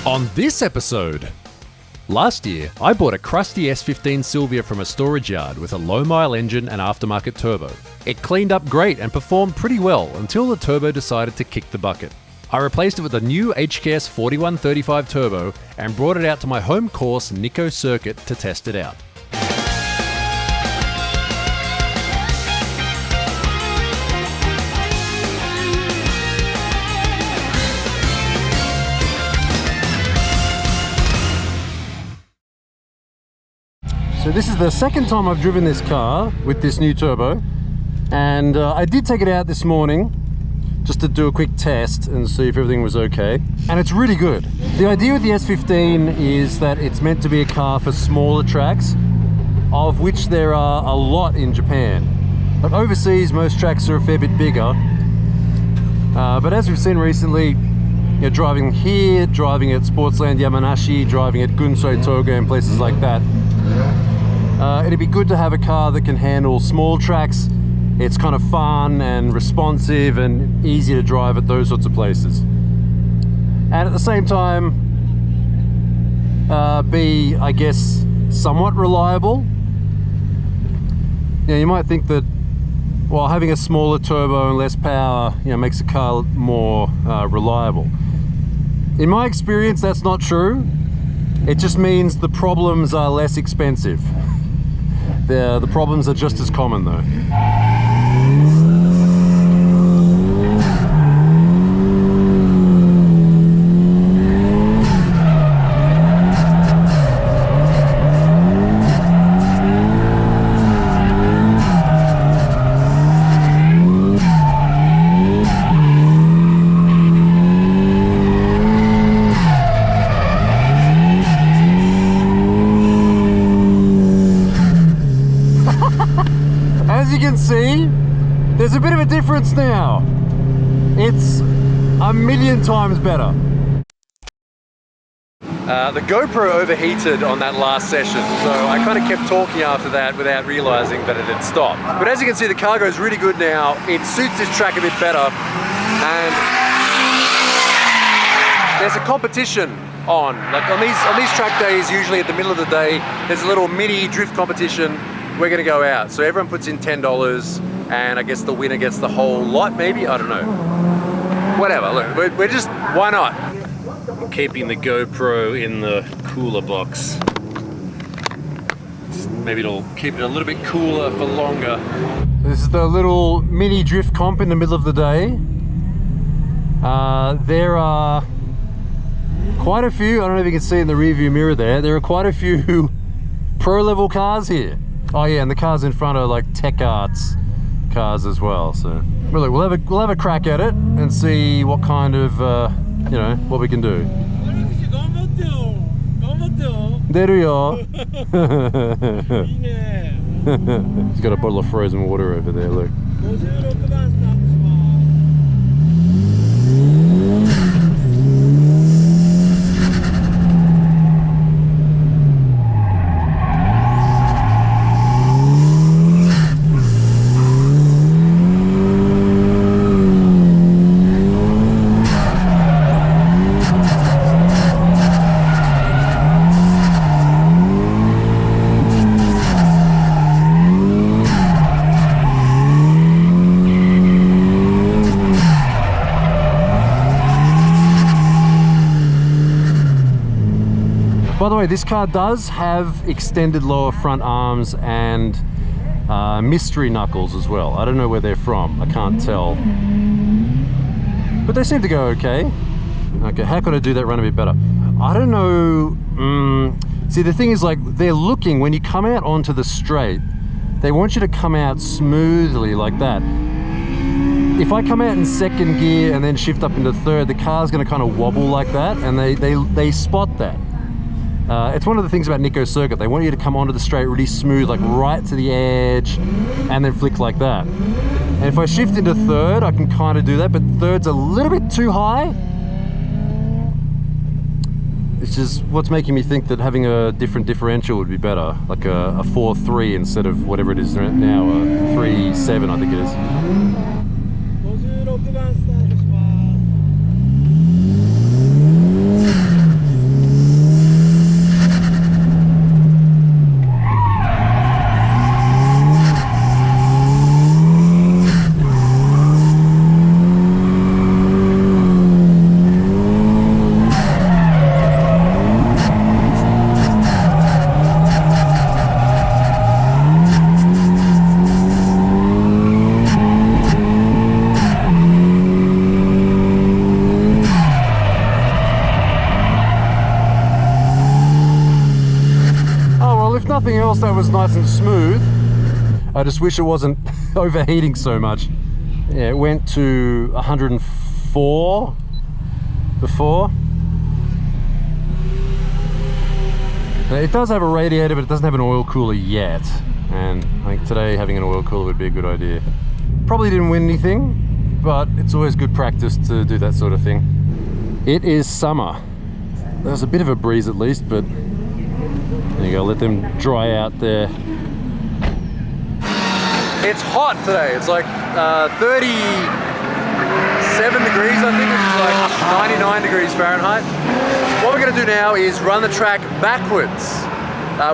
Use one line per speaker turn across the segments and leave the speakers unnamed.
On this episode, last year I bought a crusty S15 Silvia from a storage yard with a low-mile engine and aftermarket turbo. It cleaned up great and performed pretty well until the turbo decided to kick the bucket. I replaced it with a new HKS 4135 turbo and brought it out to my home course Nico circuit to test it out.
So this is the second time I've driven this car with this new turbo, and I did take it out this morning just to do a quick test and see if everything was okay, and it's really good. The idea with the S15 is that it's meant to be a car for smaller tracks, of which there are a lot in Japan. Like overseas, most tracks are a fair bit bigger, but as we've seen recently, driving here, driving at Sportsland Yamanashi, driving at Gunsoi Toga and places like that, it'd be good to have a car that can handle small tracks. It's kind of fun and responsive and easy to drive at those sorts of places. And at the same time, be, I guess, somewhat reliable. You might think that, well, having a smaller turbo and less power, makes a car more reliable. In my experience, that's not true. It just means the problems are less expensive. The problems are just as common though. As you can see, there's a bit of a difference now. It's a million times better. The GoPro overheated on that last session, so I kind of kept talking after that without realizing that it had stopped. But as you can see, the car goes really good now. It suits this track a bit better, and there's a competition on. Like on these track days, usually at the middle of the day, there's a little mini drift competition. We're gonna go out. So everyone puts in $10 and I guess the winner gets the whole lot, maybe? I don't know. Whatever, look, we're just, why not? I'm keeping the GoPro in the cooler box. Maybe it'll keep it a little bit cooler for longer. This is the little mini drift comp in the middle of the day. There are quite a few, I don't know if you can see in the rear view mirror there are quite a few pro level cars here. Oh yeah, and the cars in front are like Tech Arts cars as well. So well, look, we'll have a crack at it and see what kind of what we can do. Deruyo. He's got a bottle of frozen water over there. Look. By the way, this car does have extended lower front arms and mystery knuckles as well. I don't know where they're from, I can't tell. But they seem to go okay. Okay, how could I do that run a bit better? I don't know. See, the thing is, like, they're looking, when you come out onto the straight, they want you to come out smoothly like that. If I come out in second gear and then shift up into third, the car's gonna kind of wobble like that, and they spot that. It's one of the things about Nico circuit. They want you to come onto the straight really smooth, like right to the edge, and then flick like that. And if I shift into third, I can kind of do that, but third's a little bit too high. Which is what's making me think that having a different differential would be better, like a 4.3 instead of whatever it is now, a 3.7 I think it is. nothing else that was nice and smooth. I just wish it wasn't overheating so much. Yeah, it went to 104 before. It does have a radiator, but it doesn't have an oil cooler yet. And I think today having an oil cooler would be a good idea. Probably didn't win anything, but it's always good practice to do that sort of thing. It is summer. There's a bit of a breeze at least, but there you go, let them dry out there. It's hot today. It's like 37 degrees, I think, which is like 99 degrees Fahrenheit. What we're going to do now is run the track backwards.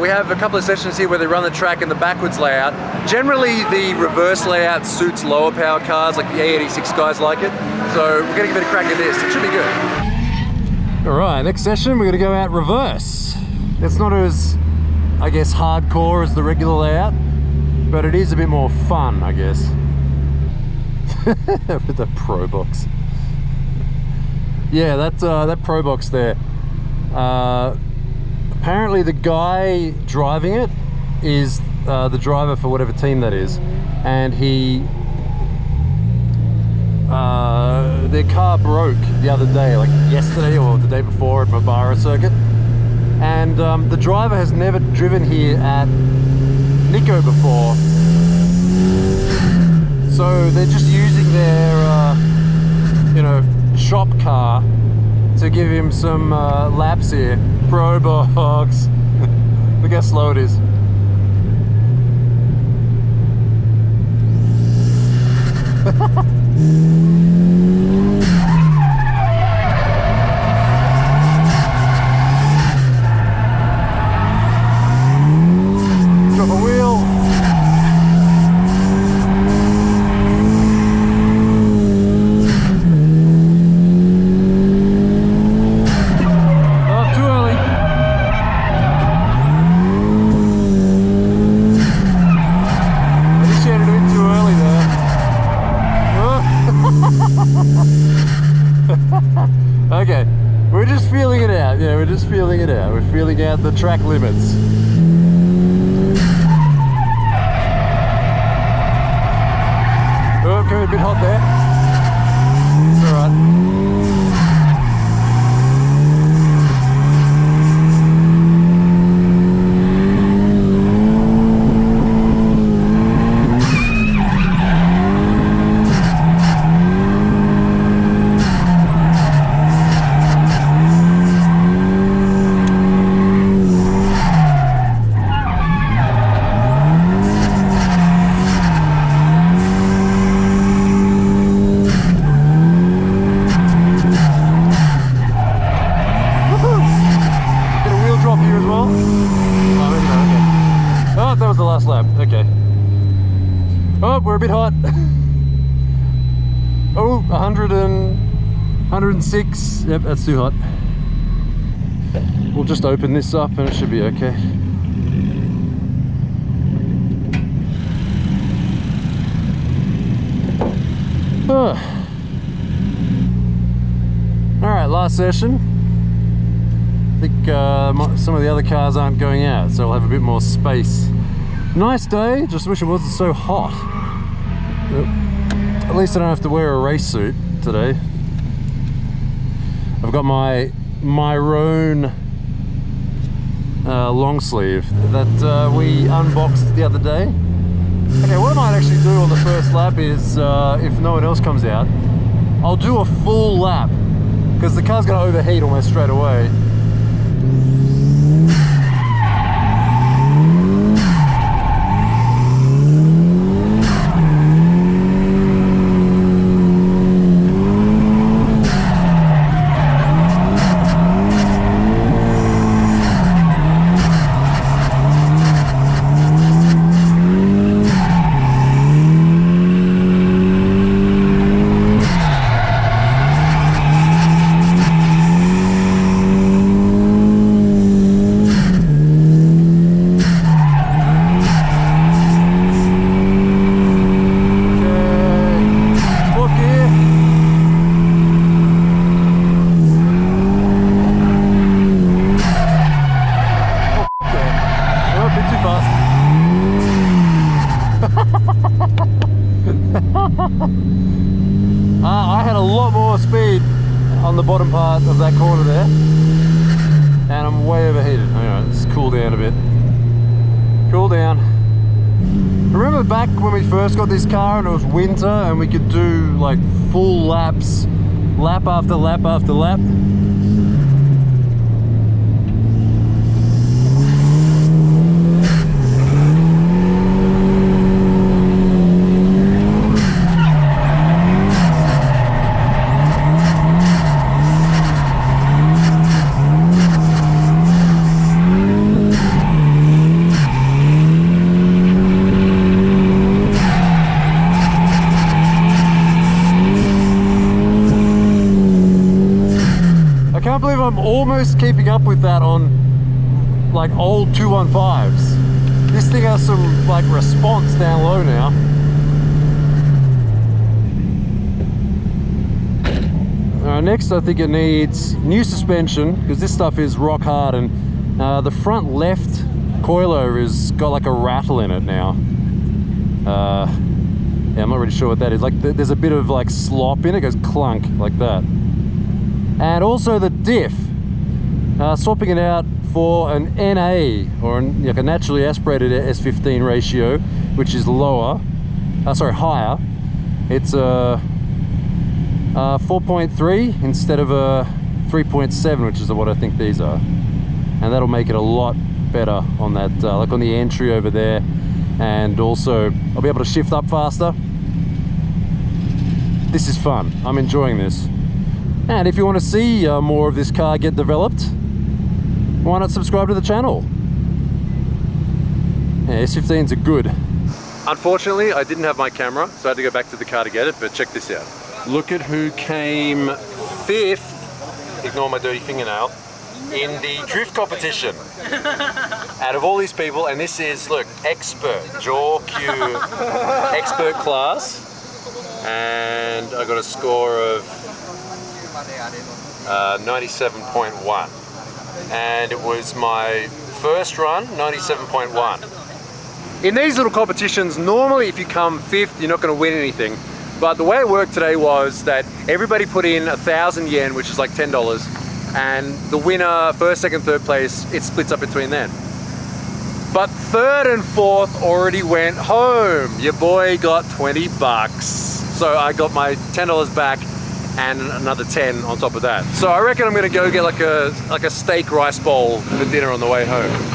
We have a couple of sessions here where they run the track in the backwards layout. Generally, the reverse layout suits lower power cars, like the A86 guys like it. So we're going to give it a crack at this. It should be good. All right, next session, we're going to go out reverse. It's not as, I guess, hardcore as the regular layout, but it is a bit more fun, I guess. With the Pro Box. Yeah, that Pro Box there. Apparently the guy driving it is the driver for whatever team that is, and their car broke the other day, like yesterday or the day before at Myrone circuit, and the driver has never driven here at Nico before, so they're just using their shop car to give him some laps here. Pro Box. Look how slow it is. Drop a wheel. Okay, we're just feeling it out. Yeah, we're just feeling it out. We're feeling out the track limits. Oh, coming a bit hot there. It's all right. Oh, we're a bit hot. Oh, 106. Yep, that's too hot. We'll just open this up and it should be okay. Oh. Alright, last session. I think some of the other cars aren't going out, so I'll have a bit more space. Nice day, just wish it wasn't so hot. At least I don't have to wear a race suit today. I've got my Myrone long sleeve that we unboxed the other day. Okay, what I might actually do on the first lap is, if no one else comes out, I'll do a full lap, because the car's going to overheat almost straight away. that corner there. And I'm way overheated. Hang on, let's cool down a bit. Cool down. Remember back when we first got this car and it was winter and we could do like full laps, lap after lap after lap? I can't believe I'm almost keeping up with that on like old 215s. This thing has some like response down low now. Next I think it needs new suspension because this stuff is rock hard, and the front left coiler has got like a rattle in it now. Yeah, I'm not really sure what that is. Like there's a bit of like slop in it, it goes clunk like that. And also the diff, swapping it out for an NA, or like a naturally aspirated S15 ratio, which is lower, higher. It's a 4.3 instead of a 3.7, which is what I think these are. And that'll make it a lot better on that, like on the entry over there. And also, I'll be able to shift up faster. This is fun, I'm enjoying this. And if you want to see more of this car get developed, why not subscribe to the channel? Yeah, S15s are good. Unfortunately, I didn't have my camera, so I had to go back to the car to get it, but check this out. Look at who came 5th, ignore my dirty fingernail, in the drift competition. Out of all these people, and this is, look, expert, jaw Q, expert class. And I got a score of 97.1, and it was my first run, 97.1. In these little competitions, normally if you come 5th, you're not going to win anything. But the way it worked today was that everybody put in 1,000 yen, which is like $10, and the winner, first, second, third place, it splits up between them. But 3rd and 4th already went home. Your boy got 20 bucks. So I got my $10 back and another 10 on top of that. So I reckon I'm gonna go get like a steak rice bowl for dinner on the way home.